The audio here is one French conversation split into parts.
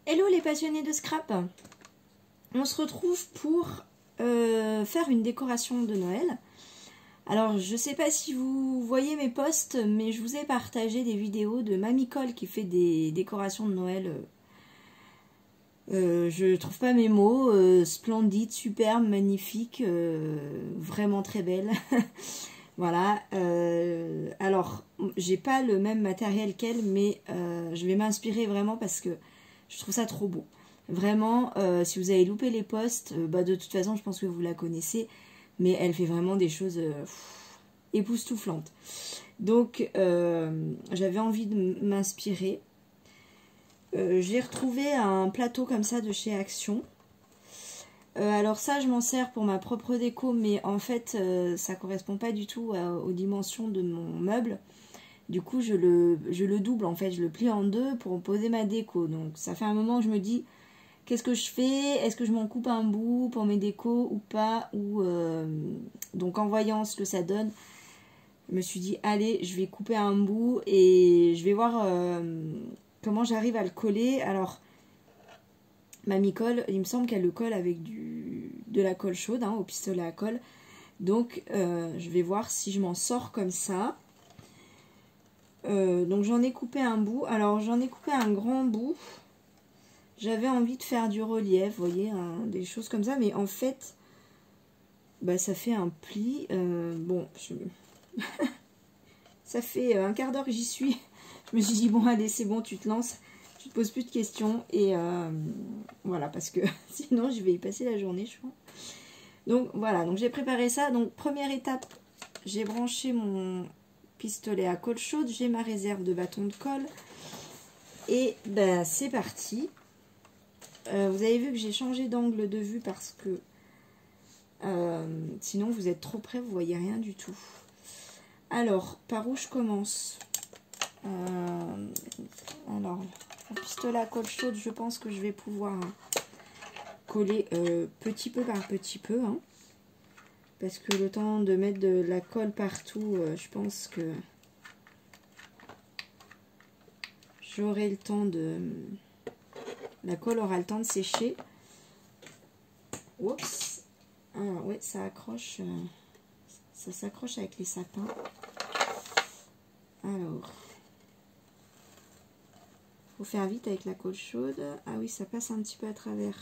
Hello les passionnés de scrap. On se retrouve pour faire une décoration de Noël. Alors je sais pas si vous voyez mes posts, mais je vous ai partagé des vidéos de Mamie Cole qui fait des décorations de Noël. Je trouve pas mes mots, splendide, superbe, magnifique, vraiment très belle. Voilà, alors j'ai pas le même matériel qu'elle, mais je vais m'inspirer vraiment parce que je trouve ça trop beau. Vraiment, si vous avez loupé les posts, de toute façon je pense que vous la connaissez, mais elle fait vraiment des choses époustouflantes. Donc j'avais envie de m'inspirer. J'ai retrouvé un plateau comme ça de chez Action. Alors ça je m'en sers pour ma propre déco, mais en fait ça correspond pas du tout aux dimensions de mon meuble. Du coup je le double en fait, je le plie en deux pour poser ma déco. Donc ça fait un moment que je me dis qu'est-ce que je fais, est-ce que je m'en coupe un bout pour mes décos ou pas, donc en voyant ce que ça donne, je me suis dit allez je vais couper un bout et je vais voir comment j'arrive à le coller. Alors Mamie Cole, il me semble qu'elle le colle avec de la colle chaude, au pistolet à colle. Donc je vais voir si je m'en sors comme ça. Donc j'en ai coupé un bout. Alors j'en ai coupé un grand bout. J'avais envie de faire du relief, vous voyez, des choses comme ça. Mais en fait, ça fait un pli. Ça fait un quart d'heure que j'y suis. Je me suis dit, bon allez, c'est bon, tu te lances. Tu te poses plus de questions et voilà, parce que sinon je vais y passer la journée je crois. Donc voilà, donc j'ai préparé ça. Donc première étape, j'ai branché mon pistolet à colle chaude, j'ai ma réserve de bâton de colle et c'est parti. Vous avez vu que j'ai changé d'angle de vue parce que sinon vous êtes trop près, vous voyez rien du tout. Alors par où je commence? Alors le pistolet à colle chaude, je pense que je vais pouvoir coller petit peu par petit peu, parce que le temps de mettre de la colle partout, je pense que j'aurai le temps de... La colle aura le temps de sécher. Oups. Alors ouais, ça accroche, ça s'accroche avec les sapins. Alors... faut faire vite avec la colle chaude. Ah oui, ça passe un petit peu à travers.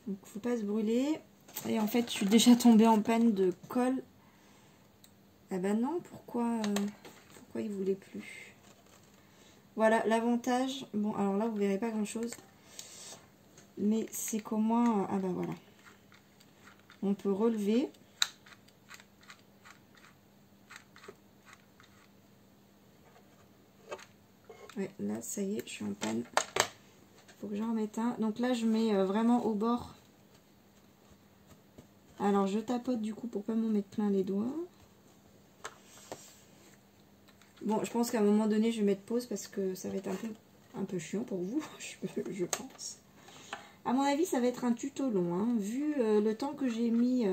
Donc faut pas se brûler. Et en fait, je suis déjà tombée en panne de colle. Ah bah non, pourquoi il voulait plus? Voilà, l'avantage. Bon, alors là, vous verrez pas grand chose. Mais c'est qu'au moins... ah bah voilà. On peut relever. Ouais, là, ça y est, je suis en panne. Faut que j'en remette un. Donc là, je mets vraiment au bord. Alors, je tapote du coup pour pas m'en mettre plein les doigts. Bon, je pense qu'à un moment donné, je vais mettre pause parce que ça va être un peu chiant pour vous, je pense. À mon avis, ça va être un tuto long, vu le temps que j'ai mis...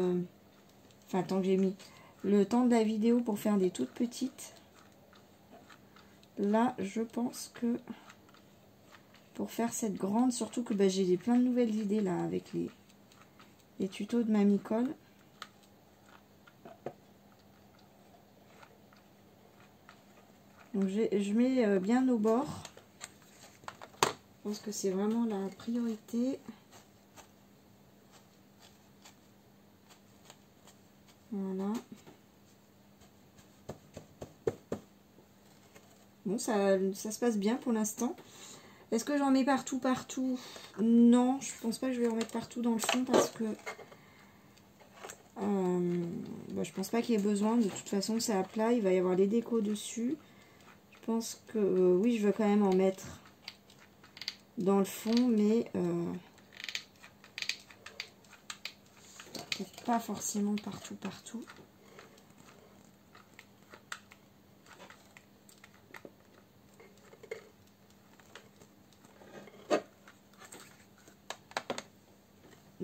le temps de la vidéo pour faire des toutes petites. Là, je pense que pour faire cette grande, surtout que j'ai plein de nouvelles idées là avec les tutos de Mamie Cole. Donc je mets bien au bord. Je pense que c'est vraiment la priorité. Voilà. Bon, ça se passe bien pour l'instant. Est-ce que j'en mets partout? Non, je pense pas que je vais en mettre partout dans le fond parce que je pense pas qu'il y ait besoin. De toute façon, c'est à plat, il va y avoir les décos dessus. Je pense que oui, je veux quand même en mettre dans le fond, mais pas forcément partout.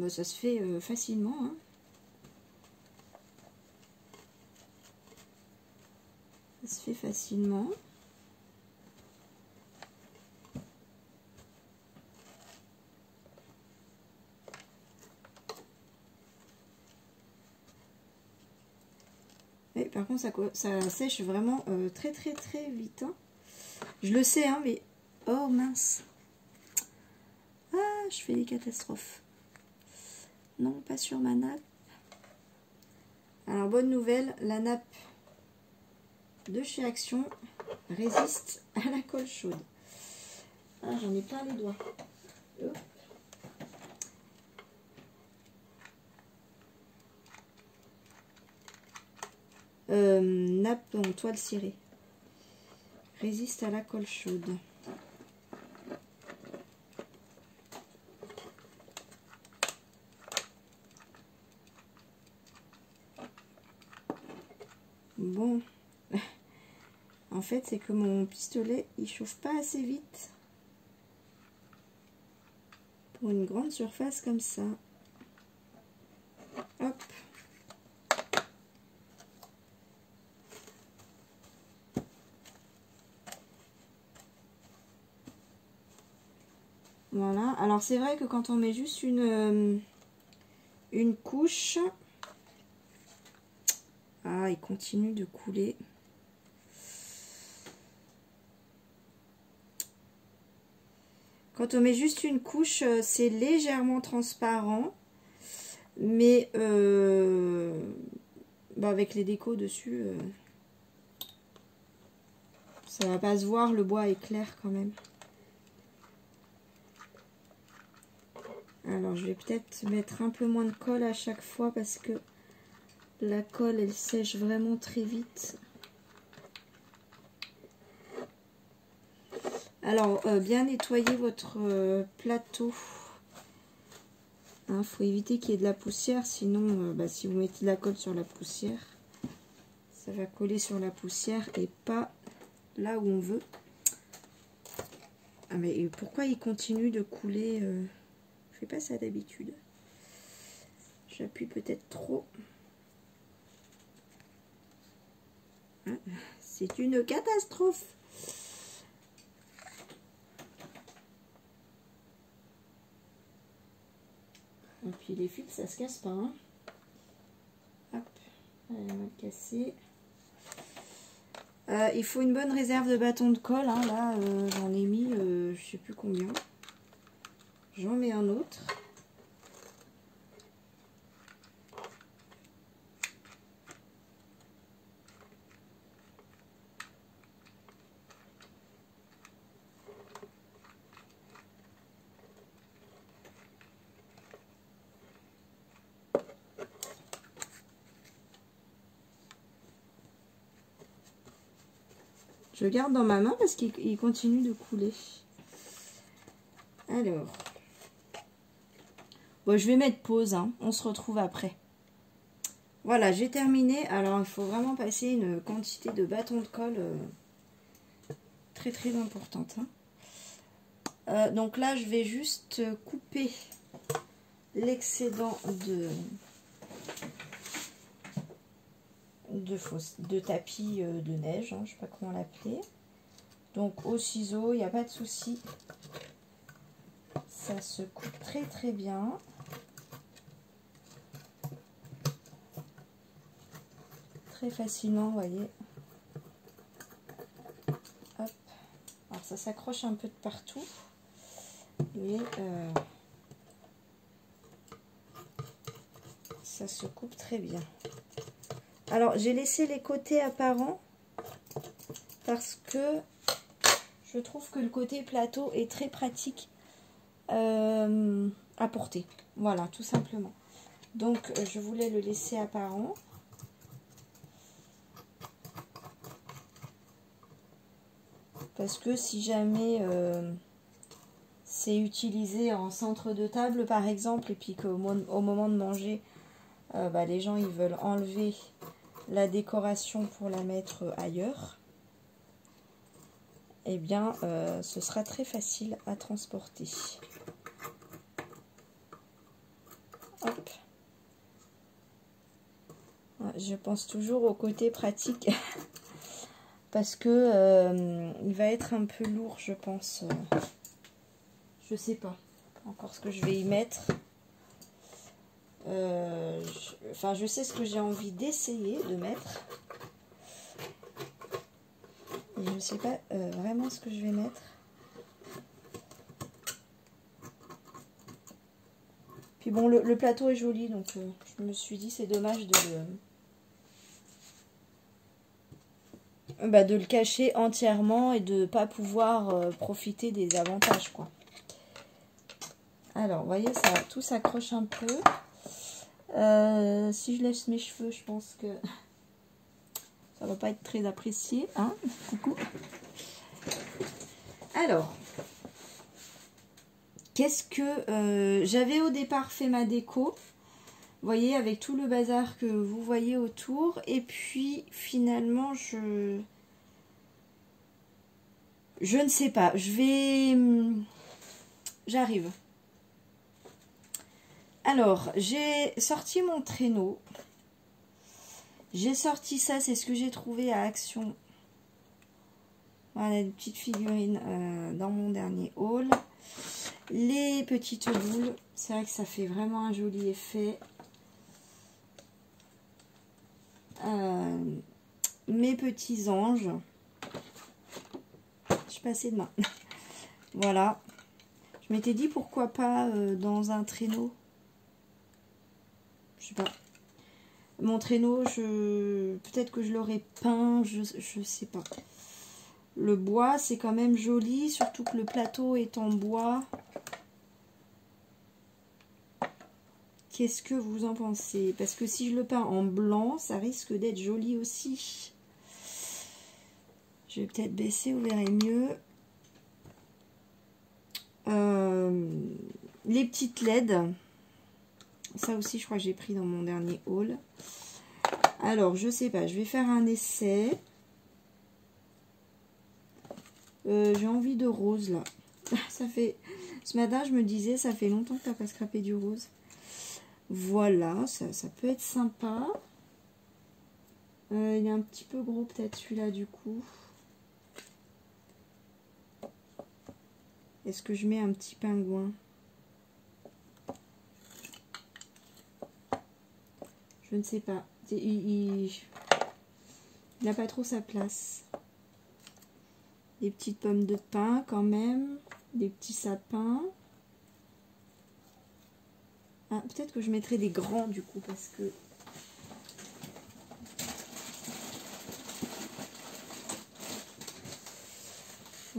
Ça se fait facilement, Ça se fait facilement. par contre ça sèche vraiment très très très vite. Hein. Je le sais, hein, mais... Oh mince. Ah, je fais des catastrophes. Non, pas sur ma nappe. Alors, bonne nouvelle, la nappe de chez Action résiste à la colle chaude. Ah, j'en ai plein les doigts. Hop. Nappe en toile cirée. Résiste à la colle chaude. Bon, en fait, c'est que mon pistolet, il chauffe pas assez vite pour une grande surface comme ça. Hop. Voilà. Alors, c'est vrai que quand on met juste une couche... Ah, il continue de couler. Quand on met juste une couche, c'est légèrement transparent. Mais avec les décos dessus, ça va pas se voir. Le bois est clair quand même. Alors, je vais peut-être mettre un peu moins de colle à chaque fois parce que la colle, elle sèche vraiment très vite. Alors, bien nettoyer votre plateau. Il faut éviter qu'il y ait de la poussière, sinon, si vous mettez de la colle sur la poussière, ça va coller sur la poussière et pas là où on veut. Ah, mais pourquoi il continue de couler je fais pas ça d'habitude. J'appuie peut-être trop. C'est une catastrophe. Et puis les fils, ça se casse pas. Hein. Hop, elle va casser. Il faut une bonne réserve de bâtons de colle. Hein. Là, j'en ai mis, je sais plus combien. J'en mets un autre. Je garde dans ma main parce qu'il continue de couler. Alors, bon, je vais mettre pause, hein. On se retrouve après. Voilà, j'ai terminé. Alors, il faut vraiment passer une quantité de bâtons de colle très très importante. Hein. Donc là, je vais juste couper l'excédent de tapis de neige, hein, je ne sais pas comment l'appeler. Donc au ciseau, il n'y a pas de souci. Ça se coupe très très bien. Très facilement, vous voyez. Hop. Alors ça s'accroche un peu de partout. Mais ça se coupe très bien. Alors, j'ai laissé les côtés apparents parce que je trouve que le côté plateau est très pratique à porter. Voilà, tout simplement. Donc, je voulais le laisser apparent. Parce que si jamais c'est utilisé en centre de table, par exemple, et puis qu'au moment de manger, les gens ils veulent enlever la décoration pour la mettre ailleurs, eh bien ce sera très facile à transporter. Hop. Je pense toujours au côté pratique parce que il va être un peu lourd, je pense. Je sais pas encore ce que je vais y mettre. Je sais ce que j'ai envie d'essayer de mettre. Et je ne sais pas vraiment ce que je vais mettre. Puis bon, le plateau est joli, donc je me suis dit c'est dommage de le cacher entièrement et de ne pas pouvoir profiter des avantages, quoi. Alors, vous voyez, ça, tout s'accroche un peu. Si je laisse mes cheveux, je pense que ça va pas être très apprécié, hein. Coucou. Alors, qu'est-ce que j'avais au départ fait ma déco, vous voyez, avec tout le bazar que vous voyez autour, et puis finalement je ne sais pas, j'arrive. Alors, j'ai sorti mon traîneau. J'ai sorti ça, c'est ce que j'ai trouvé à Action. Voilà, des petites figurines dans mon dernier haul. Les petites boules, c'est vrai que ça fait vraiment un joli effet. Mes petits anges. Je suis passée de main. Voilà. Je m'étais dit pourquoi pas dans un traîneau. Je sais pas. Mon traîneau, peut-être que je l'aurais peint, je sais pas. Le bois, c'est quand même joli, surtout que le plateau est en bois. Qu'est-ce que vous en pensez? Parce que si je le peins en blanc, ça risque d'être joli aussi. Je vais peut-être baisser, vous verrez mieux. Les petites LED. Ça aussi, je crois que j'ai pris dans mon dernier haul. Alors, je sais pas, je vais faire un essai. J'ai envie de rose, là. Ça fait... Ce matin, je me disais, ça fait longtemps que tu n'as pas scrapé du rose. Voilà, ça peut être sympa. Il est un petit peu gros, peut-être, celui-là, du coup. Est-ce que je mets un petit pingouin? Je ne sais pas. Il n'a pas trop sa place. Des petites pommes de pin quand même. Des petits sapins. Ah, peut-être que je mettrai des grands du coup parce que...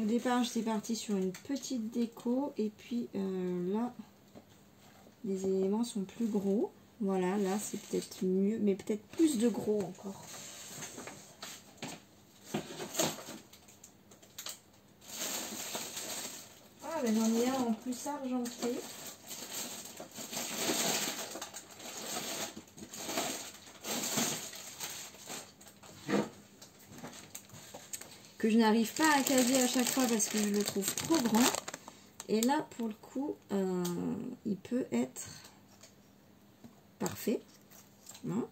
Au départ, j'étais partie sur une petite déco. Et puis là, les éléments sont plus gros. Voilà, là c'est peut-être mieux, mais peut-être plus de gros encore. Ah, ben j'en ai un en plus argenté. Que je n'arrive pas à caser à chaque fois parce que je le trouve trop grand. Et là, pour le coup, il peut être... parfait. Non,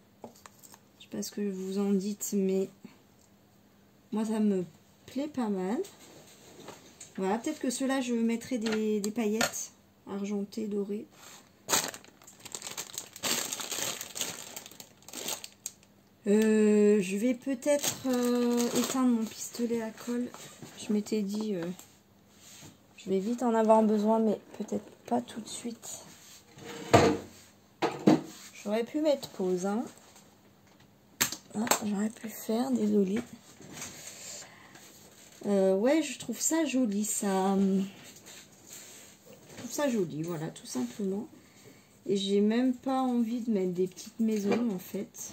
je sais pas ce que vous en dites, mais moi ça me plaît pas mal. Voilà, peut-être que ceux-là je mettrai des paillettes argentées, dorées. Je vais peut-être éteindre mon pistolet à colle. Je m'étais dit je vais vite en avoir besoin, mais peut-être pas tout de suite. J'aurais pu mettre pause, hein. Ah, j'aurais pu faire, désolée. Ouais, je trouve ça joli, ça. Je trouve ça joli, voilà, tout simplement. Et j'ai même pas envie de mettre des petites maisons, en fait.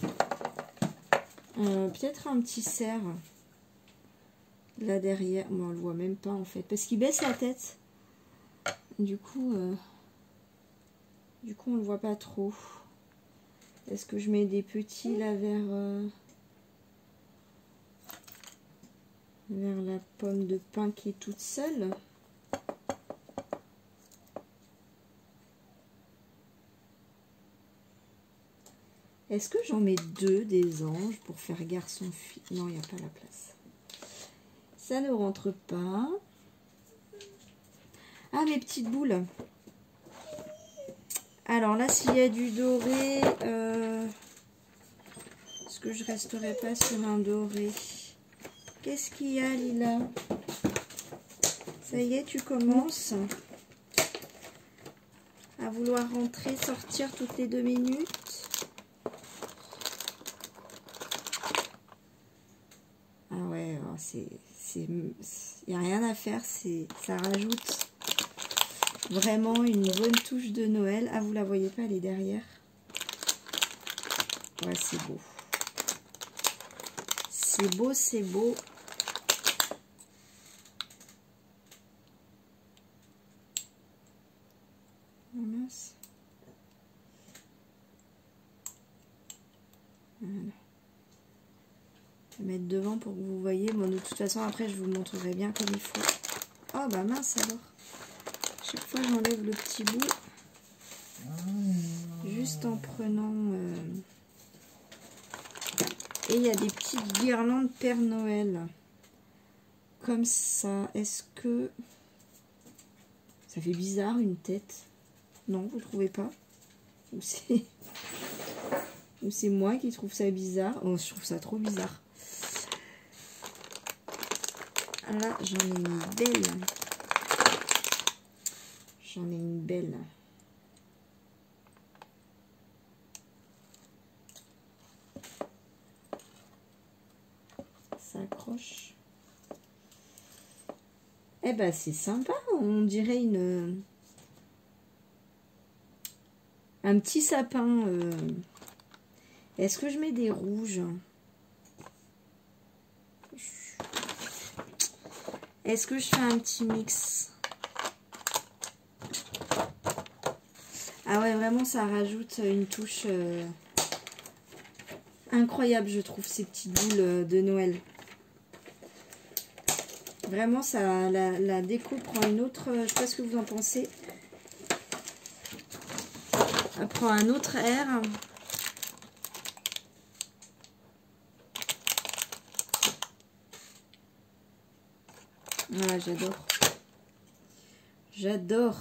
Peut-être un petit cerf. Là derrière. Bon, on le voit même pas, en fait. Parce qu'il baisse la tête. Du coup, on le voit pas trop. Est-ce que je mets des petits là vers la pomme de pin qui est toute seule? Est-ce que j'en mets deux des anges pour faire garçon-fille? Non, il n'y a pas la place. Ça ne rentre pas. Ah, mes petites boules. Alors là, s'il y a du doré, est-ce que je resterai pas sur un doré? Qu'est-ce qu'il y a, Lila? Ça y est, tu commences à vouloir rentrer, sortir toutes les 2 minutes. Ah ouais, il n'y a rien à faire, ça rajoute vraiment une bonne touche de Noël. Ah, vous la voyez pas, elle est derrière. Ouais, c'est beau. C'est beau, c'est beau. Oh mince. Voilà. Je vais mettre devant pour que vous voyez. Bon, de toute façon, après, je vous montrerai bien comme il faut. Oh, bah mince alors. Chaque fois, j'enlève le petit bout. Juste en prenant... Et il y a des petites guirlandes Père Noël. Comme ça. Est-ce que... Ça fait bizarre, une tête? Non, vous ne trouvez pas? Ou c'est moi qui trouve ça bizarre? Oh, je trouve ça trop bizarre. Là, j'en ai une belle. J'en ai une belle. Ça accroche. Eh ben, c'est sympa. On dirait un petit sapin. Est-ce que je mets des rouges? Est-ce que je fais un petit mix? Ah ouais, vraiment, ça rajoute une touche incroyable, je trouve, ces petites boules de Noël. Vraiment, ça, la déco prend une autre... je sais pas ce que vous en pensez. Elle prend un autre air. Voilà, j'adore. J'adore.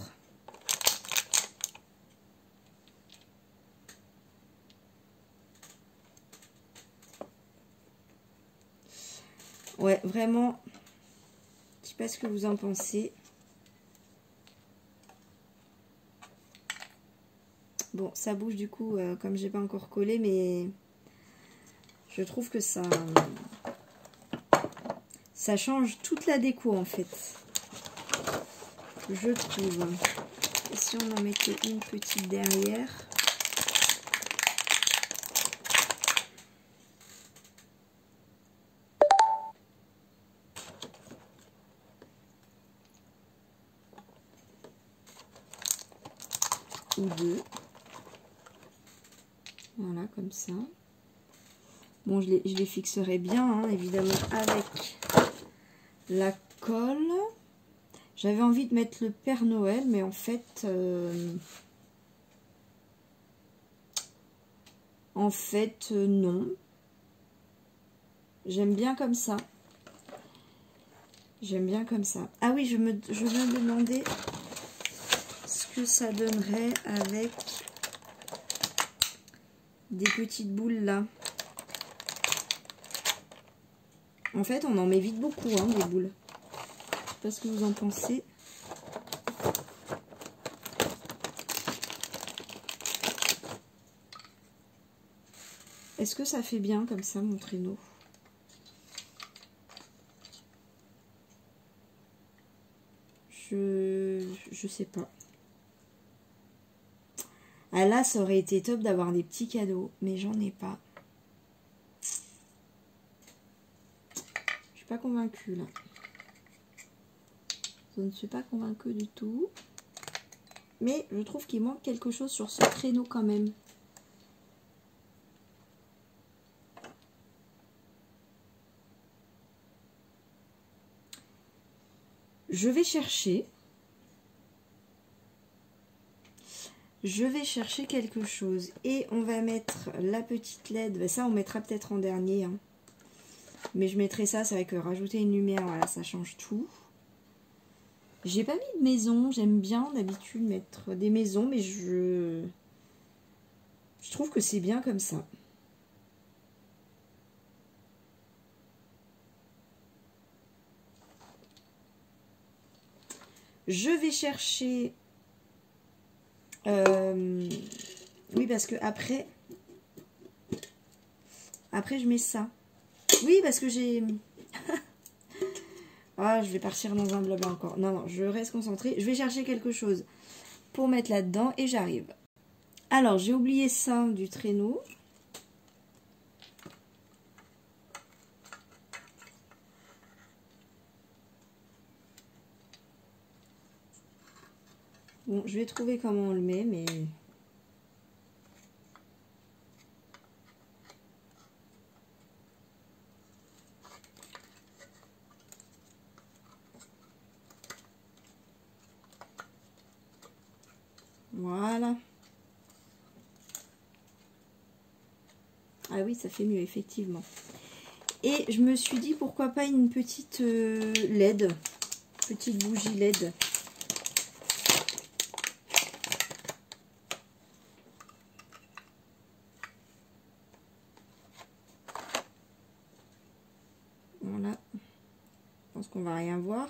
Ouais, vraiment. Je sais pas ce que vous en pensez. Bon, ça bouge du coup, comme j'ai pas encore collé, mais je trouve que ça change toute la déco en fait. Je trouve. Et si on en mettait une petite derrière? Ou 2. Voilà, comme ça. Bon, je les fixerai bien, hein, évidemment, avec la colle. J'avais envie de mettre le Père Noël, mais en fait... non. J'aime bien comme ça. J'aime bien comme ça. Ah oui, je me demandais ce que ça donnerait avec des petites boules là. En fait, on en met vite beaucoup, hein, des boules. Je sais pas ce que vous en pensez. Est-ce que ça fait bien comme ça, mon traîneau? Je sais pas. Ah là, ça aurait été top d'avoir des petits cadeaux, mais j'en ai pas. Je suis pas convaincue là. Je ne suis pas convaincue du tout. Mais je trouve qu'il manque quelque chose sur ce traîneau quand même. Je vais chercher. Je vais chercher quelque chose. Et on va mettre la petite LED. Ça, on mettra peut-être en dernier. Hein. Mais je mettrai ça. C'est vrai que rajouter une lumière, voilà, ça change tout. J'ai pas mis de maison. J'aime bien d'habitude mettre des maisons. Mais je trouve que c'est bien comme ça. Je vais chercher... oui, parce que après... Après, je mets ça. Oui, parce que j'ai... Ah, je vais partir dans un blabla encore. Non, non, je reste concentrée. Je vais chercher quelque chose pour mettre là-dedans et j'arrive. Alors, j'ai oublié ça du traîneau. Bon, je vais trouver comment on le met, mais... Voilà. Ah oui, ça fait mieux, effectivement. Et je me suis dit, pourquoi pas une petite LED. Petite bougie LED. Voilà. Je pense qu'on va rien voir.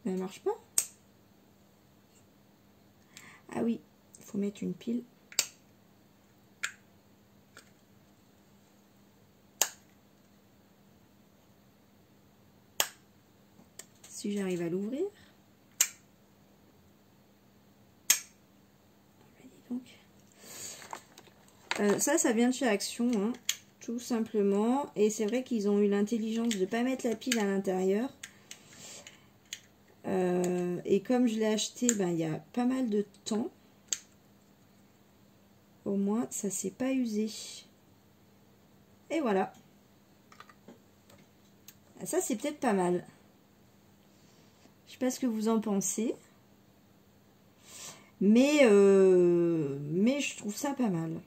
Mais elle marche pas. Ah oui, il faut mettre une pile. Si j'arrive à l'ouvrir. Ça vient de chez Action, hein, tout simplement. Et c'est vrai qu'ils ont eu l'intelligence de ne pas mettre la pile à l'intérieur. Et comme je l'ai acheté, ben, il y a pas mal de temps. Au moins, ça ne s'est pas usé. Et voilà. Ça, c'est peut-être pas mal. Je sais pas ce que vous en pensez. Mais je trouve ça pas mal.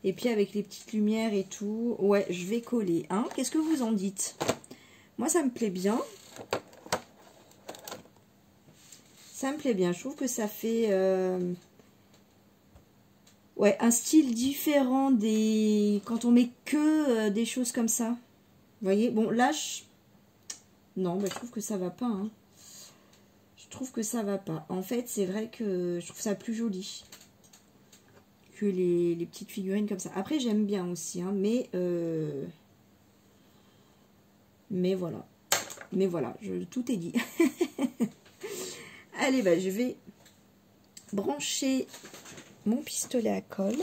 Et puis avec les petites lumières et tout, ouais, je vais coller. Hein. Qu'est-ce que vous en dites? Moi, ça me plaît bien. Ça me plaît bien. Je trouve que ça fait ouais, un style différent des quand on met que des choses comme ça. Vous voyez? Bon, là, non, bah, je trouve que ça va pas. Hein. Je trouve que ça va pas. En fait, c'est vrai que je trouve ça plus joli que les petites figurines comme ça. Après, j'aime bien aussi, hein, mais voilà. Mais voilà, tout est dit. Allez, bah, je vais brancher mon pistolet à colle.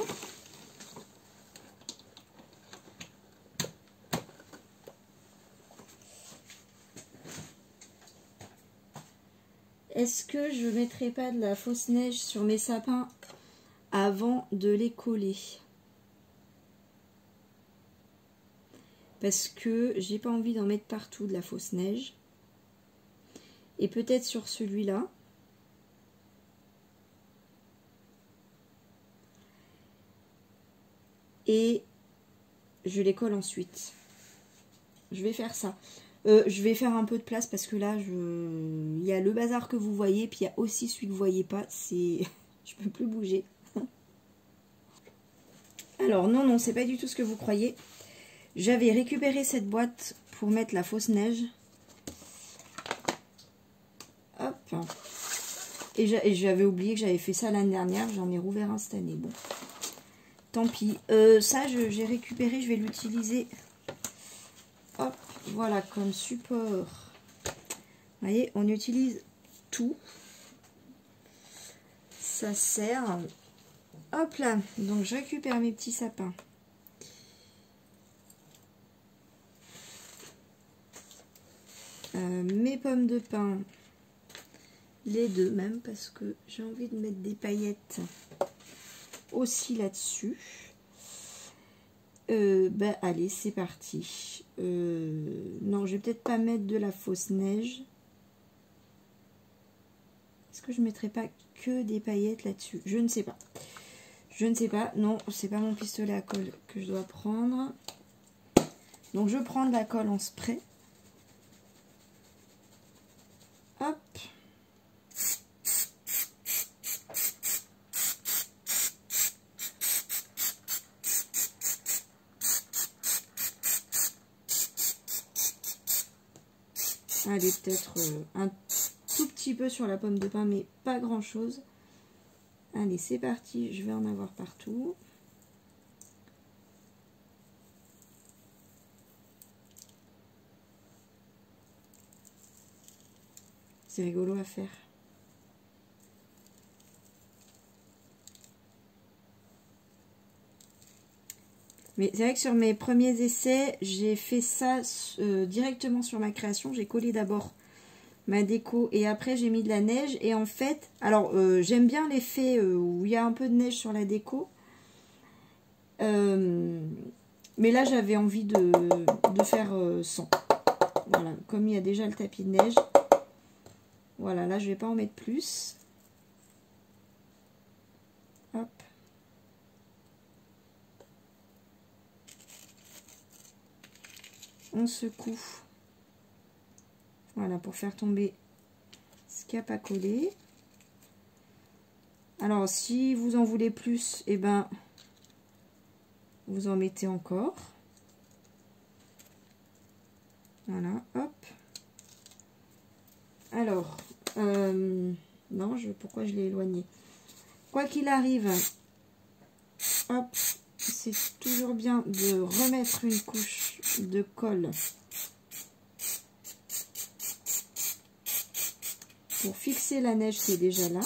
Est-ce que je ne mettrai pas de la fausse neige sur mes sapins avant de les coller? Parce que j'ai pas envie d'en mettre partout de la fausse neige. Et peut-être sur celui-là. Et je les colle ensuite. Je vais faire ça. Je vais faire un peu de place parce que là, il y a le bazar que vous voyez, puis il y a aussi celui que vous voyez pas. Je peux plus bouger. Alors non, non, c'est pas du tout ce que vous croyez. J'avais récupéré cette boîte pour mettre la fausse neige. Hop. Et j'avais oublié que j'avais fait ça l'année dernière. J'en ai rouvert un cette année. Bon. Tant pis. Ça, j'ai récupéré. Je vais l'utiliser. Hop. Voilà, comme support. Vous voyez, on utilise tout. Ça sert. Hop là. Donc, je récupère mes petits sapins. Mes pommes de pin, les deux même, parce que j'ai envie de mettre des paillettes aussi là-dessus. Bah allez, c'est parti. Non, je vais peut-être pas mettre de la fausse neige. Est-ce que je mettrai pas que des paillettes là-dessus? Je ne sais pas. Je ne sais pas. Non, c'est pas mon pistolet à colle que je dois prendre. Donc je prends de la colle en spray. Hop. Allez, peut-être un tout petit peu sur la pomme de pin, mais pas grand-chose. Allez, c'est parti, je vais en avoir partout. C'est rigolo à faire. Mais c'est vrai que sur mes premiers essais, j'ai fait ça directement sur ma création. J'ai collé d'abord ma déco et après j'ai mis de la neige. Et en fait, alors j'aime bien l'effet où il y a un peu de neige sur la déco. Mais là j'avais envie de faire sans. Voilà, comme il y a déjà le tapis de neige. Voilà, là je vais pas en mettre plus. Hop. On secoue. Voilà, pour faire tomber ce qu'il n'y a pas collé. Alors, si vous en voulez plus, eh ben, vous en mettez encore. Voilà, hop. Alors, non, pourquoi je l'ai éloigné? Quoi qu'il arrive, hop, c'est toujours bien de remettre une couche de colle pour fixer la neige qui est déjà là.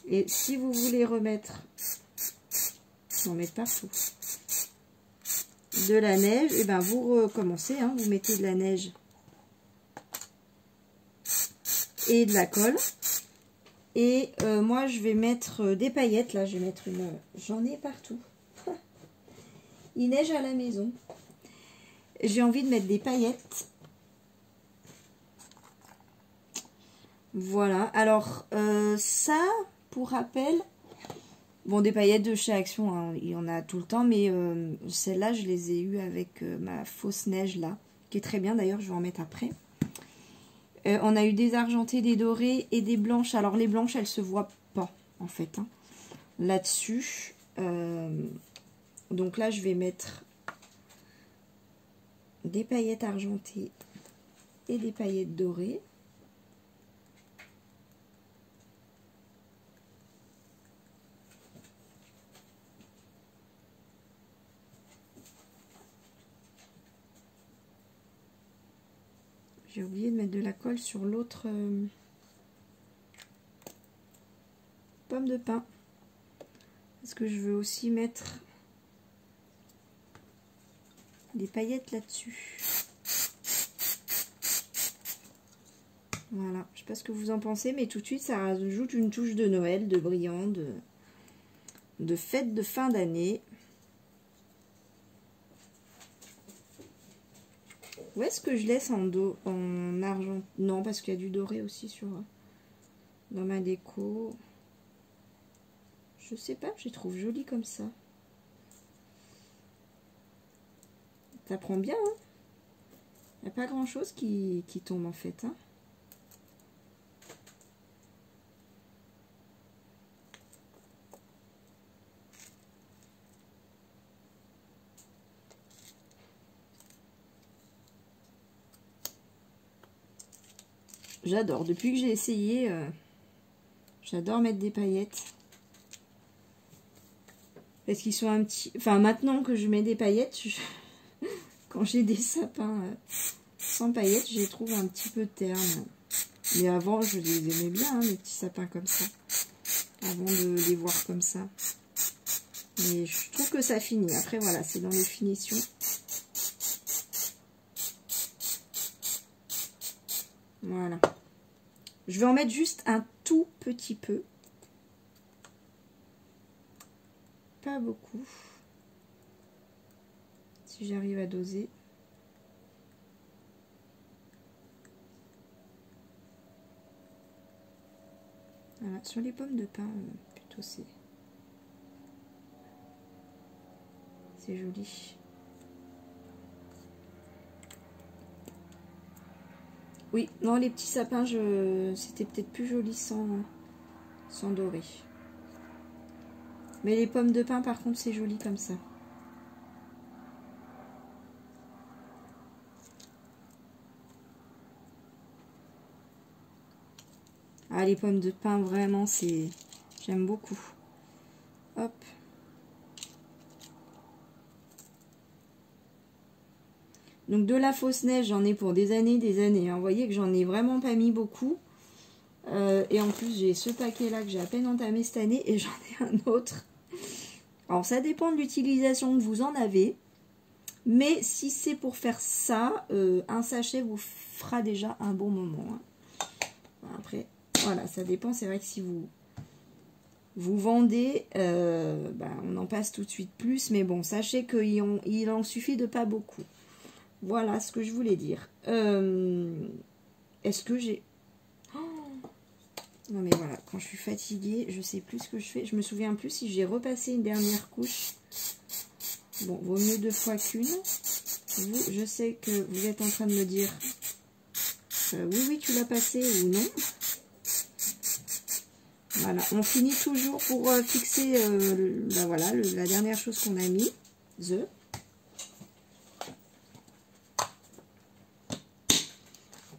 Et si vous voulez remettre, en mettre partout, de la neige, et ben vous recommencez, hein, vous mettez de la neige et de la colle. Et moi je vais mettre des paillettes, là je vais mettre une, j'en ai partout. Il neige à la maison. J'ai envie de mettre des paillettes. Voilà, alors ça, pour rappel, bon, des paillettes de chez Action, hein, il y en a tout le temps, mais celles-là, je les ai eues avec ma fausse neige là, qui est très bien d'ailleurs, je vais en mettre après. On a eu des argentées, des dorées et des blanches. Alors les blanches, elles se voient pas en fait, hein, là-dessus. Donc là, je vais mettre des paillettes argentées et des paillettes dorées. J'ai oublié de mettre de la colle sur l'autre pomme de pin. Parce que je veux aussi mettre des paillettes là-dessus. Voilà, je sais pas ce que vous en pensez, mais tout de suite ça rajoute une touche de Noël, de brillant, de fête de fin d'année. Où est-ce que je laisse en argent? Non, parce qu'il y a du doré aussi dans ma déco. Je sais pas, je les trouve jolies comme ça. Ça prend bien, hein. Il n'y a pas grand chose qui tombe en fait, hein. J'adore, depuis que j'ai essayé, j'adore mettre des paillettes. Parce qu'ils sont un petit... Enfin, maintenant que je mets des paillettes, quand j'ai des sapins sans paillettes, je les trouve un petit peu ternes. Mais avant, je les aimais bien, hein, les petits sapins comme ça. Avant de les voir comme ça. Mais je trouve que ça finit. Après, voilà, c'est dans les finitions. Voilà. Je vais en mettre juste un tout petit peu. Pas beaucoup. Si j'arrive à doser. Voilà, sur les pommes de pin, plutôt c'est joli. Oui, non, les petits sapins, c'était peut-être plus joli sans doré. Mais les pommes de pin, par contre, c'est joli comme ça. Ah, les pommes de pin, vraiment, c'est... J'aime beaucoup. Hop. Donc de la fausse neige, j'en ai pour des années, hein. Vous voyez que j'en ai vraiment pas mis beaucoup. Et en plus, j'ai ce paquet-là que j'ai à peine entamé cette année et j'en ai un autre. Alors, ça dépend de l'utilisation que vous en avez. Mais si c'est pour faire ça, un sachet vous fera déjà un bon moment. Hein. Après, voilà, ça dépend. C'est vrai que si vous vendez, on en passe tout de suite plus. Mais bon, sachez qu'il en suffit de pas beaucoup. Voilà ce que je voulais dire. Est-ce que j'ai... Non mais voilà, quand je suis fatiguée, je sais plus ce que je fais. Je me souviens plus si j'ai repassé une dernière couche. Bon, vaut mieux 2 fois qu'une. Vous, je sais que vous êtes en train de me dire oui, tu l'as passé ou non. Voilà, on finit toujours pour fixer voilà, la dernière chose qu'on a mis.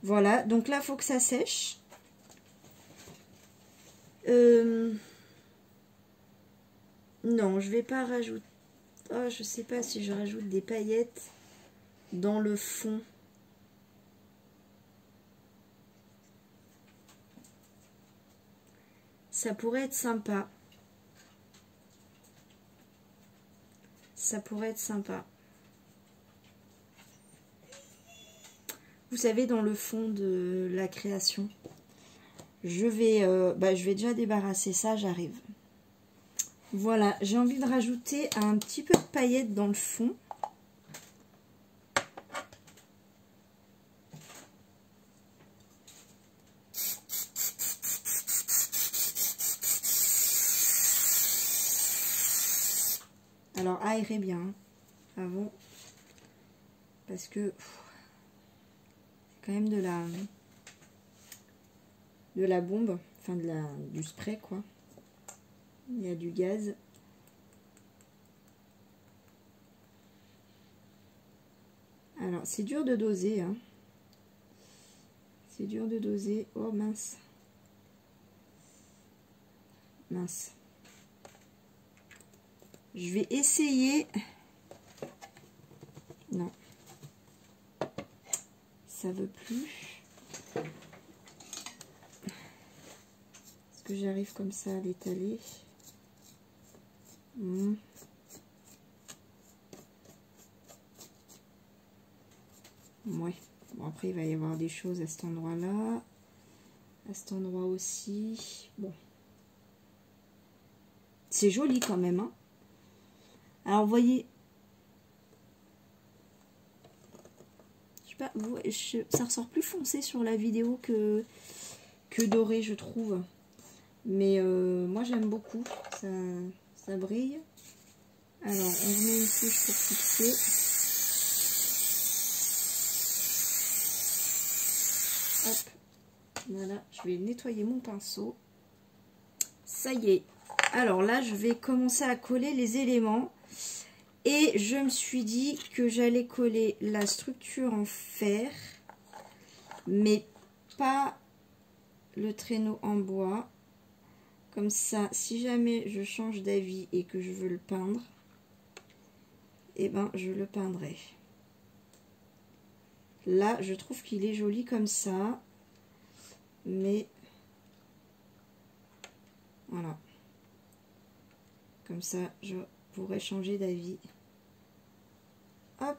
Voilà, donc là, il faut que ça sèche. Non, je vais pas rajouter. Oh, je sais pas si je rajoute des paillettes dans le fond. Ça pourrait être sympa. Ça pourrait être sympa. Vous savez, dans le fond de la création, je vais déjà débarrasser ça, j'arrive. Voilà, j'ai envie de rajouter un petit peu de paillettes dans le fond. Alors, aérez bien hein, avant, parce que c'est quand même de la bombe, enfin du spray quoi. Il y a du gaz. Alors, c'est dur de doser. Hein. C'est dur de doser. Oh mince. Mince. Je vais essayer. Non. Ça veut plus. Est-ce que j'arrive comme ça à l'étaler? Ouais. Bon, après, il va y avoir des choses à cet endroit-là. À cet endroit aussi. Bon. C'est joli quand même. Hein. Alors, vous voyez... Je sais pas, ça ressort plus foncé sur la vidéo que doré, je trouve. Mais moi, j'aime beaucoup. Ça brille. Alors, on remet une couche pour fixer. Hop. Voilà, je vais nettoyer mon pinceau. Ça y est. Alors là, je vais commencer à coller les éléments. Et je me suis dit que j'allais coller la structure en fer. Mais pas le traîneau en bois. Comme ça, si jamais je change d'avis et que je veux le peindre, eh ben, je le peindrai. Là, je trouve qu'il est joli comme ça. Mais, voilà. Comme ça, je pourrais changer d'avis. Hop.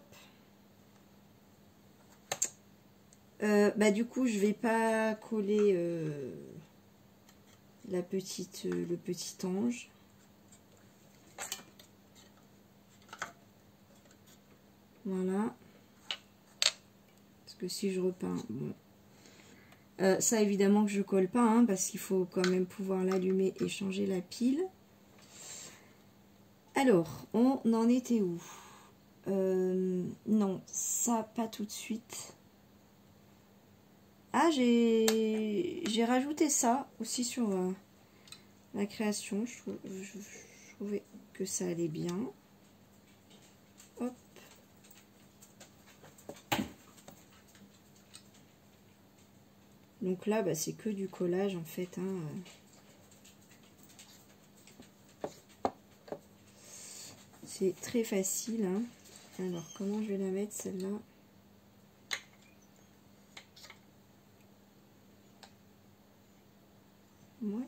Du coup, je vais pas coller le petit ange. Voilà. Parce que si je repeins, bon. Ça évidemment que je colle pas, hein, parce qu'il faut quand même pouvoir l'allumer et changer la pile. Alors, on en était où? Non, ça pas tout de suite. Ah, j'ai rajouté ça aussi sur la création. Je trouvais que ça allait bien. Hop. Donc là, bah, c'est que du collage en fait. Hein. C'est très facile. Hein. Alors, comment je vais la mettre celle-là? Ouais.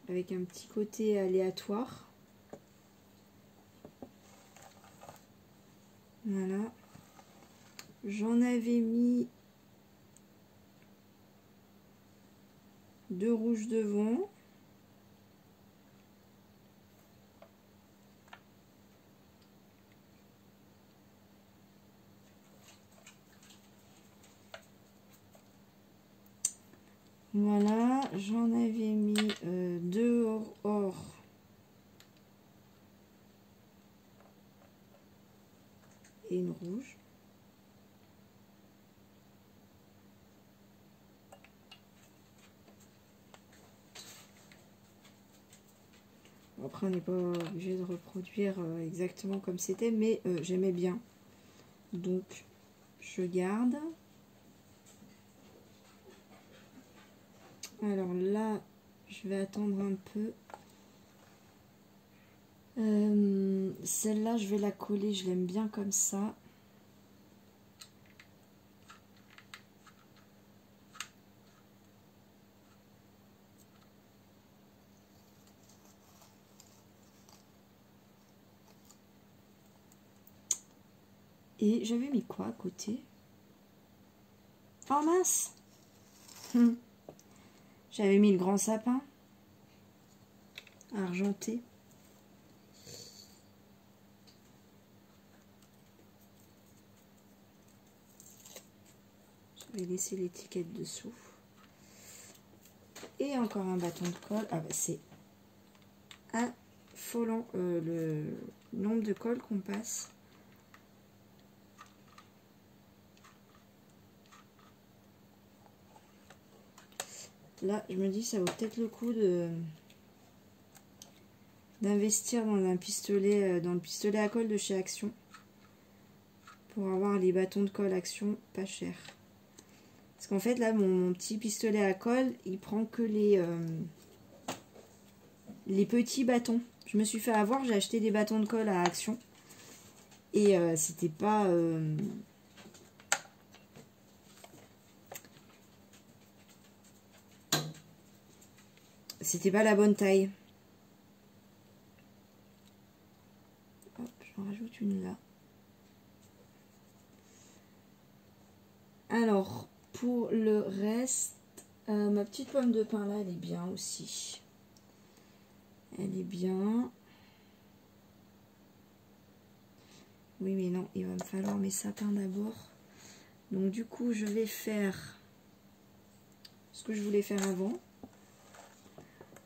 Avec un petit côté aléatoire. Voilà. J'en avais mis 2 rouges devant. Voilà, j'en avais mis 2 or et une rouge. Après, on n'est pas obligé de reproduire exactement comme c'était, mais j'aimais bien. Donc, je garde. Alors là, je vais attendre un peu. Celle-là, je vais la coller, je l'aime bien comme ça. Et j'avais mis quoi à côté? Oh mince! J'avais mis le grand sapin argenté. Je vais laisser l'étiquette dessous. Et encore un bâton de colle. Ah bah c'est affolant le nombre de colle qu'on passe. Là, je me dis ça vaut peut-être le coup d'investir dans un pistolet, dans le pistolet à colle de chez Action, pour avoir les bâtons de colle Action pas cher. Parce qu'en fait là, mon petit pistolet à colle, il prend que les petits bâtons. Je me suis fait avoir, j'ai acheté des bâtons de colle à Action et c'était pas c'était pas la bonne taille. Hop, j'en rajoute une là. Alors, pour le reste, ma petite pomme de pin là, elle est bien aussi. Elle est bien. Oui, mais non, il va me falloir mes sapins d'abord. Donc, du coup, je vais faire ce que je voulais faire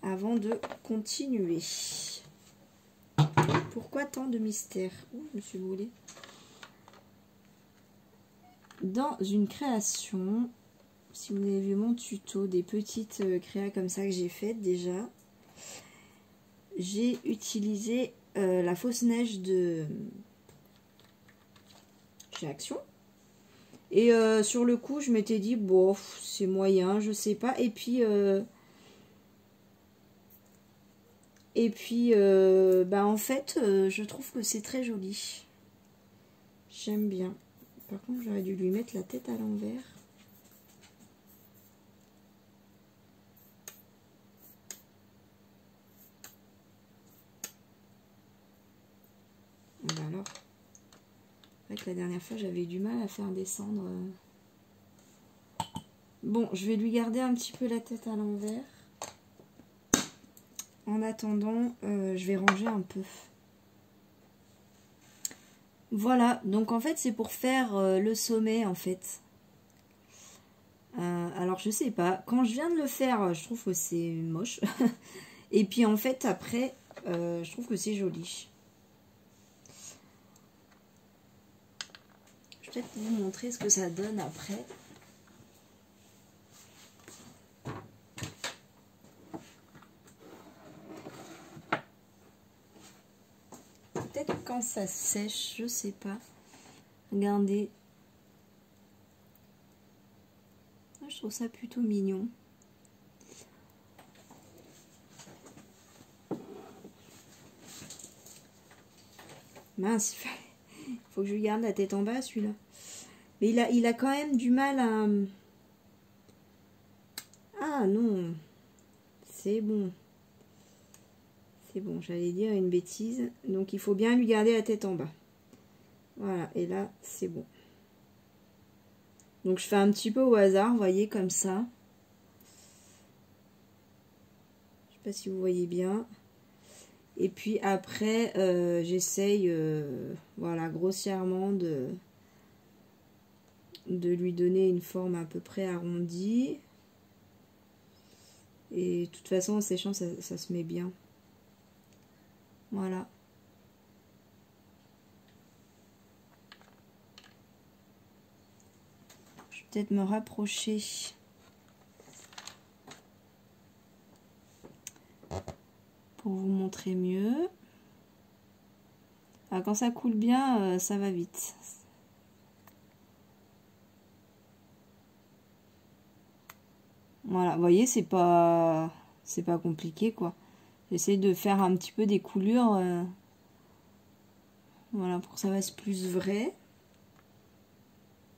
avant de continuer. Pourquoi tant de mystère? Ouh, je me suis brûlée. Dans une création, si vous avez vu mon tuto, des petites créas comme ça que j'ai faites déjà, j'ai utilisé la fausse neige de chez Action. Et sur le coup, je m'étais dit, bon, c'est moyen, je sais pas. Et puis bah, en fait, je trouve que c'est très joli. J'aime bien. Par contre, j'aurais dû lui mettre la tête à l'envers. Bah alors, c'est vrai que la dernière fois, j'avais du mal à faire descendre. Bon, je vais lui garder un petit peu la tête à l'envers. En attendant, je vais ranger un peu. Voilà, donc en fait, c'est pour faire le sommet, en fait. Alors, je sais pas. Quand je viens de le faire, je trouve que c'est moche. Et puis, en fait, après, je trouve que c'est joli. Je vais peut-être vous montrer ce que ça donne après. quand ça sèche, je sais pas. Regardez. Je trouve ça plutôt mignon. Mince, il faut que je lui garde la tête en bas celui-là. Mais il a quand même du mal à... Ah non, c'est bon. C'est bon, j'allais dire une bêtise. Donc il faut bien lui garder la tête en bas. Voilà, et là c'est bon. Donc je fais un petit peu au hasard, vous voyez, comme ça. Je sais pas si vous voyez bien. Et puis après, j'essaye, voilà, grossièrement de lui donner une forme à peu près arrondie. Et de toute façon, en séchant, ça se met bien. Voilà. Je vais peut-être me rapprocher. Pour vous montrer mieux. Alors, quand ça coule bien, ça va vite. Voilà, vous voyez, c'est pas compliqué quoi. J'essaie de faire un petit peu des coulures, voilà, pour que ça fasse plus vrai.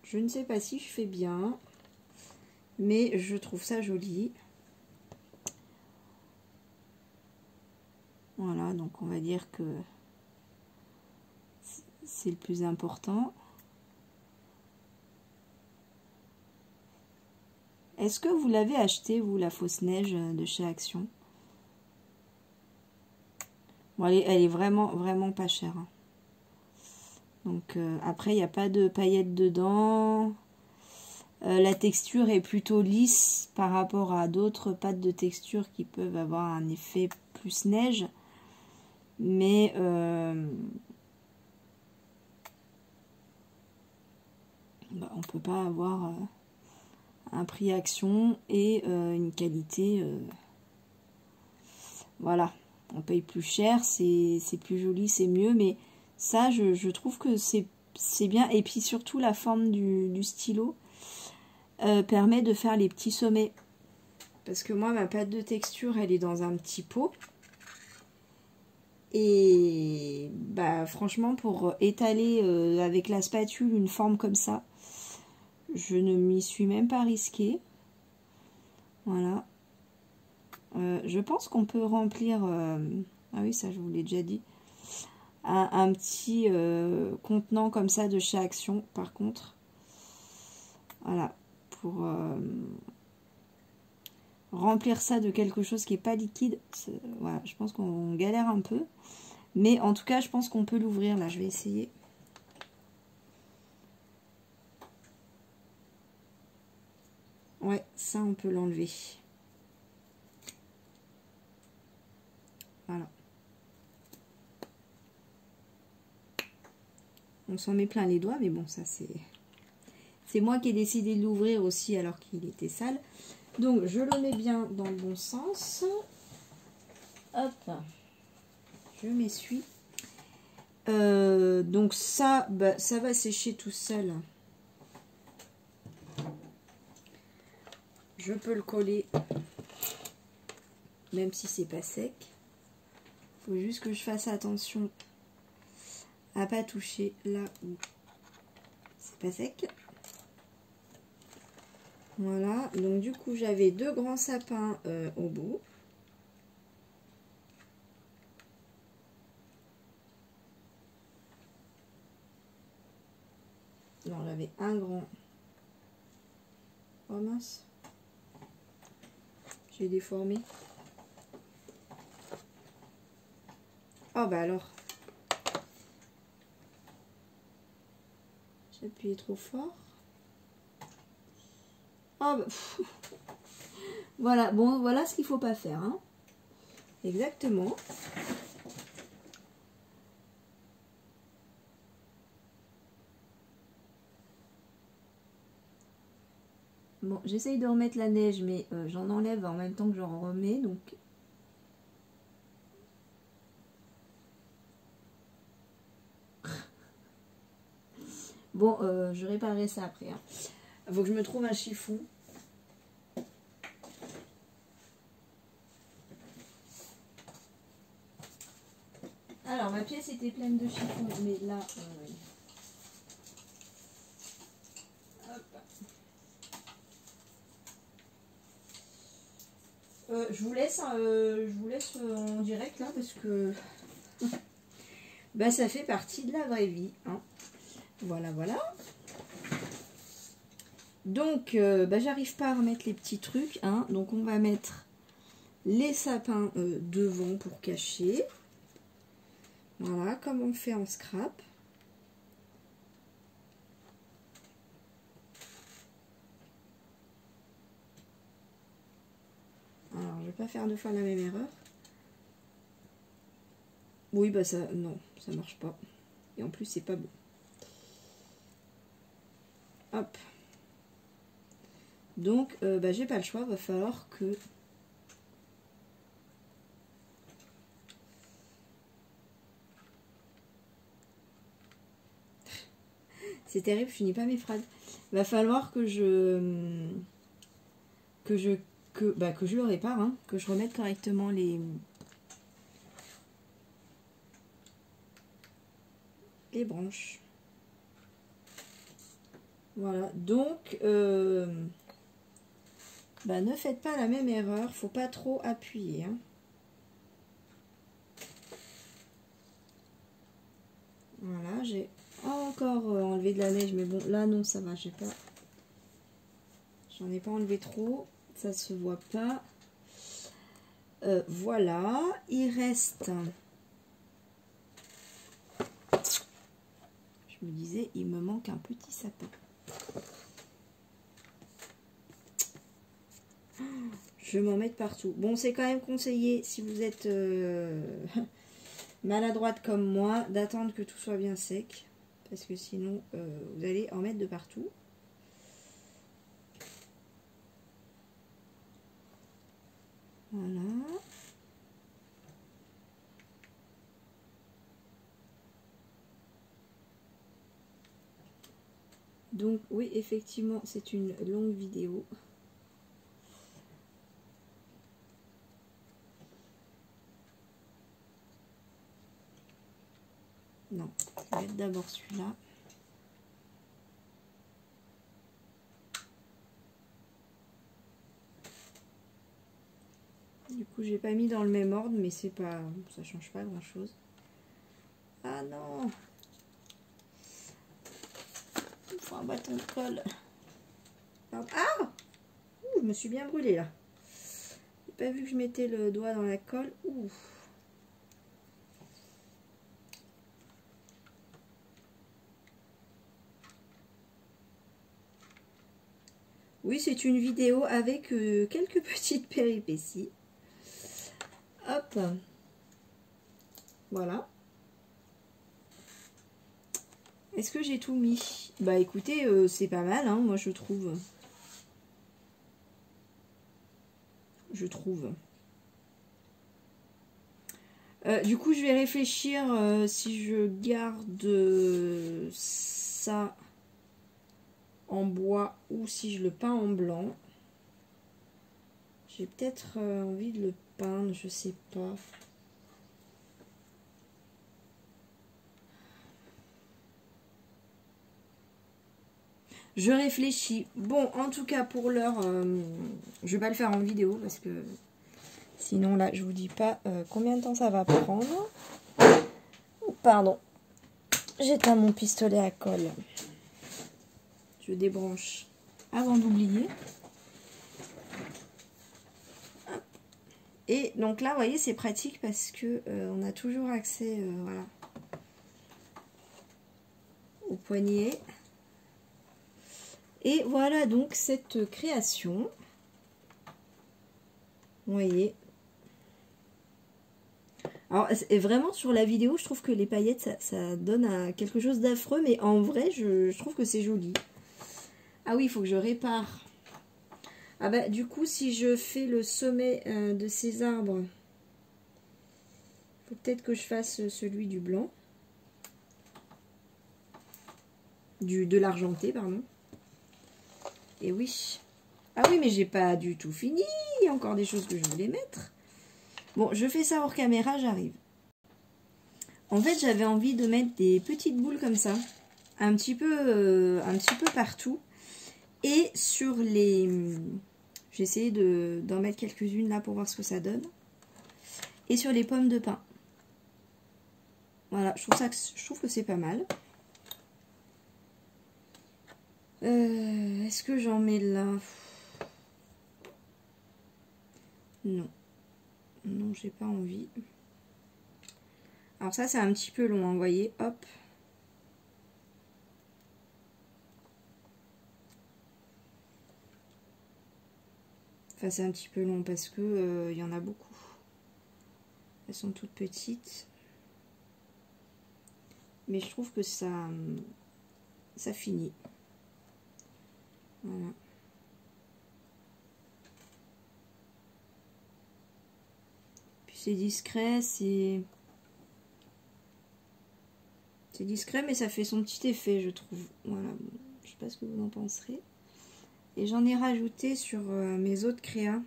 Je ne sais pas si je fais bien, mais je trouve ça joli. Voilà, donc on va dire que c'est le plus important. Est-ce que vous l'avez acheté, vous, la fausse neige de chez Action? Bon, elle est vraiment, vraiment pas chère. Hein. Donc, après, il n'y a pas de paillettes dedans. La texture est plutôt lisse par rapport à d'autres pâtes de texture qui peuvent avoir un effet plus neige. Mais... bah, on peut pas avoir... un prix Action et une qualité, voilà, on paye plus cher, c'est plus joli, c'est mieux, mais ça je trouve que c'est bien, et puis surtout la forme du stylo permet de faire les petits sommets, parce que moi ma pâte de texture elle est dans un petit pot, et bah franchement pour étaler avec la spatule une forme comme ça, je ne m'y suis même pas risquée. Voilà. Je pense qu'on peut remplir... ah oui, ça je vous l'ai déjà dit. Un petit contenant comme ça de chez Action, par contre. Voilà. Pour remplir ça de quelque chose qui n'est pas liquide. Voilà, je pense qu'on galère un peu. Mais en tout cas, je pense qu'on peut l'ouvrir. Là, je vais essayer. Ouais, ça on peut l'enlever. Voilà. On s'en met plein les doigts, mais bon, ça c'est moi qui ai décidé de l'ouvrir aussi alors qu'il était sale. Donc je le mets bien dans le bon sens. Hop, je m'essuie. Donc ça, bah, ça va sécher tout seul. Je peux le coller, même si c'est pas sec. Il faut juste que je fasse attention à pas toucher là où c'est pas sec. Voilà, donc du coup j'avais 2 grands sapins au bout. Non, j'avais un grand. Oh mince, j'ai déformé. Oh bah alors, j'ai appuyé trop fort. Oh bah, voilà, bon, voilà ce qu'il faut pas faire. Hein. Exactement. Bon, j'essaye de remettre la neige, mais j'en enlève en même temps que j'en remets, donc... Bon, je réparerai ça après. Hein. Faut que je me trouve un chiffon. Alors, ma pièce était pleine de chiffons, mais là... je vous laisse en direct là parce que bah, ça fait partie de la vraie vie. Hein. Voilà, voilà. Donc, bah, j'arrive pas à remettre les petits trucs. Hein. Donc, on va mettre les sapins devant pour cacher. Voilà, comme on fait en scrap. Alors, je vais pas faire deux fois la même erreur. Oui, bah ça, non, ça marche pas. Et en plus, c'est pas bon. Hop. Donc, bah, j'ai pas le choix, va falloir que... C'est terrible, je finis pas mes phrases. Va falloir que je le répare, hein, que je remette correctement les branches. Voilà, donc bah, ne faites pas la même erreur, faut pas trop appuyer. Hein. Voilà, j'ai encore enlevé de la neige, mais bon, là non, ça va, j'en ai pas enlevé trop, ça se voit pas. Voilà, il reste... Je me disais, il me manque un petit sapin. Je vais m'en mettre partout. Bon, c'est quand même conseillé, si vous êtes maladroite comme moi, d'attendre que tout soit bien sec. Parce que sinon, vous allez en mettre de partout. Voilà. Donc, oui, effectivement, c'est une longue vidéo. Non, je vais mettre d'abord celui-là. Du coup, j'ai pas mis dans le même ordre, mais c'est pas, ça change pas grand-chose. Ah non! Il faut un bâton de colle. Ah! Ouh, je me suis bien brûlée là. J'ai pas vu que je mettais le doigt dans la colle. Ouh. Oui, c'est une vidéo avec quelques petites péripéties. Hop. Voilà. Est-ce que j'ai tout mis? Bah écoutez, c'est pas mal, hein, moi je trouve. Du coup, je vais réfléchir si je garde ça en bois ou si je le peins en blanc. J'ai peut-être envie de le peindre, je sais pas. Je réfléchis. Bon, en tout cas, pour l'heure, je vais pas le faire en vidéo parce que sinon, là, je vous dis pas combien de temps ça va prendre. Oh, pardon. J'éteins mon pistolet à colle. Je débranche avant d'oublier. Et donc là, vous voyez, c'est pratique parce que on a toujours accès voilà, au poignet. Et voilà donc cette création. Vous voyez. Alors, vraiment, sur la vidéo, je trouve que les paillettes, ça donne à quelque chose d'affreux. Mais en vrai, je trouve que c'est joli. Ah oui, il faut que je répare. Ah bah, du coup, si je fais le sommet de ces arbres, il faut peut-être que je fasse celui du blanc. de l'argenté, pardon. Et oui. Ah oui, mais j'ai pas du tout fini. Il y a encore des choses que je voulais mettre. Bon, je fais ça hors caméra, j'arrive. En fait, j'avais envie de mettre des petites boules comme ça. Un petit peu partout. Et sur les... J'ai essayé d'en mettre quelques-unes là pour voir ce que ça donne. Et sur les pommes de pin. Voilà, je trouve que c'est pas mal. Est-ce que j'en mets là? Non. Non, j'ai pas envie. Alors ça, c'est un petit peu long, hein, vous voyez, hop. Enfin, c'est un petit peu long parce que y en a beaucoup. Elles sont toutes petites. Mais je trouve que ça finit. Voilà. Puis c'est discret, c'est discret, mais ça fait son petit effet, je trouve. Voilà, je sais pas ce que vous en penserez. Et j'en ai rajouté sur mes autres créas.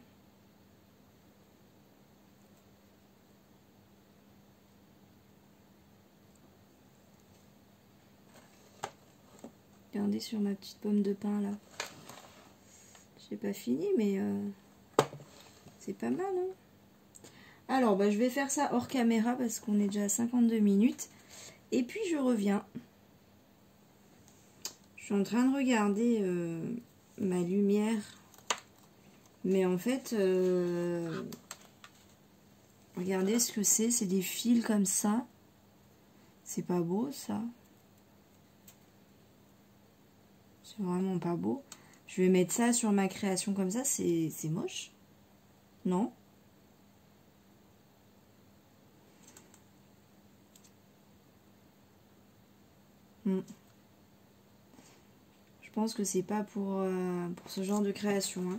Regardez sur ma petite pomme de pin là. J'ai pas fini, mais c'est pas mal, hein. Alors, bah, je vais faire ça hors caméra parce qu'on est déjà à 52 minutes. Et puis, je reviens. Je suis en train de regarder ma lumière. Mais en fait, regardez ce que c'est. C'est des fils comme ça. C'est pas beau, ça. C'est vraiment pas beau. Je vais mettre ça sur ma création comme ça. C'est moche. Non? Je pense que c'est pas pour ce genre de création, hein.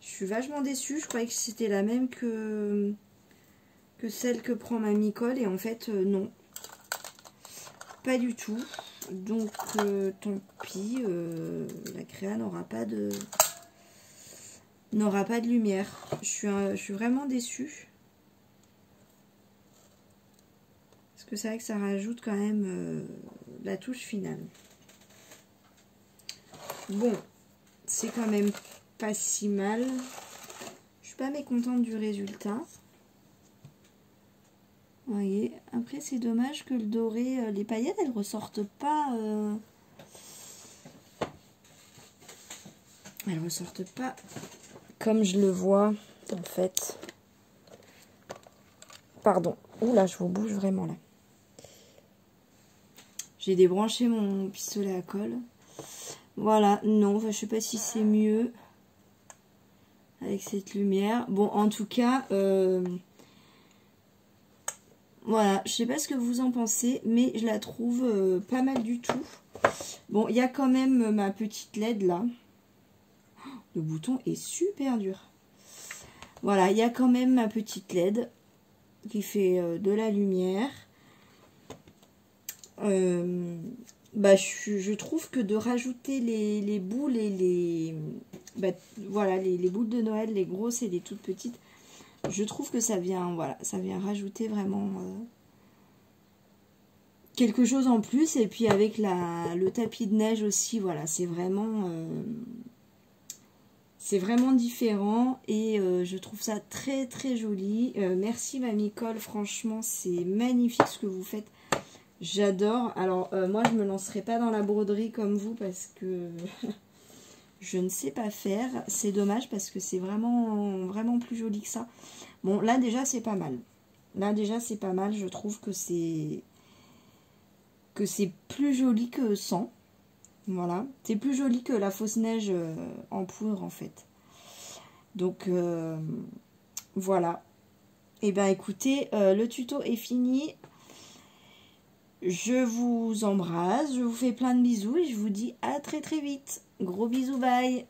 Je suis vachement déçue. Je croyais que c'était la même que celle que prend Mamie Colle. Et en fait, non. Pas du tout. Donc, tant pis. La créa n'aura pas de lumière. Je suis vraiment déçue. Parce que c'est vrai que ça rajoute quand même la touche finale. Bon, c'est quand même pas si mal. Je suis pas mécontente du résultat. Vous voyez, après c'est dommage que le doré, les paillettes elles ressortent pas. Elles ressortent pas comme je le vois en fait. Pardon. Oula, je vous bouge vraiment là. J'ai débranché mon pistolet à colle. Voilà, non, je sais pas si c'est mieux avec cette lumière. Bon, en tout cas, voilà, je sais pas ce que vous en pensez, mais je la trouve pas mal du tout. Bon, il y a quand même ma petite LED là. Le bouton est super dur. Voilà, il y a quand même ma petite LED qui fait de la lumière. Bah, je trouve que de rajouter les boules et les voilà, les boules de Noël, les grosses et les toutes petites, je trouve que ça vient, voilà, ça vient rajouter vraiment quelque chose en plus. Et puis avec le tapis de neige aussi, voilà, c'est vraiment différent et je trouve ça très très joli. Merci Mamie Colle, franchement c'est magnifique ce que vous faites. J'adore. Alors, moi, je me lancerai pas dans la broderie comme vous parce que je ne sais pas faire. C'est dommage parce que c'est vraiment, vraiment plus joli que ça. Bon, là, déjà, c'est pas mal. Là, déjà, c'est pas mal. Je trouve que c'est plus joli que sans. Voilà. C'est plus joli que la fausse neige en poudre, en fait. Donc, voilà. Et ben, écoutez, le tuto est fini. Je vous embrasse, je vous fais plein de bisous et je vous dis à très très vite. Gros bisous, bye!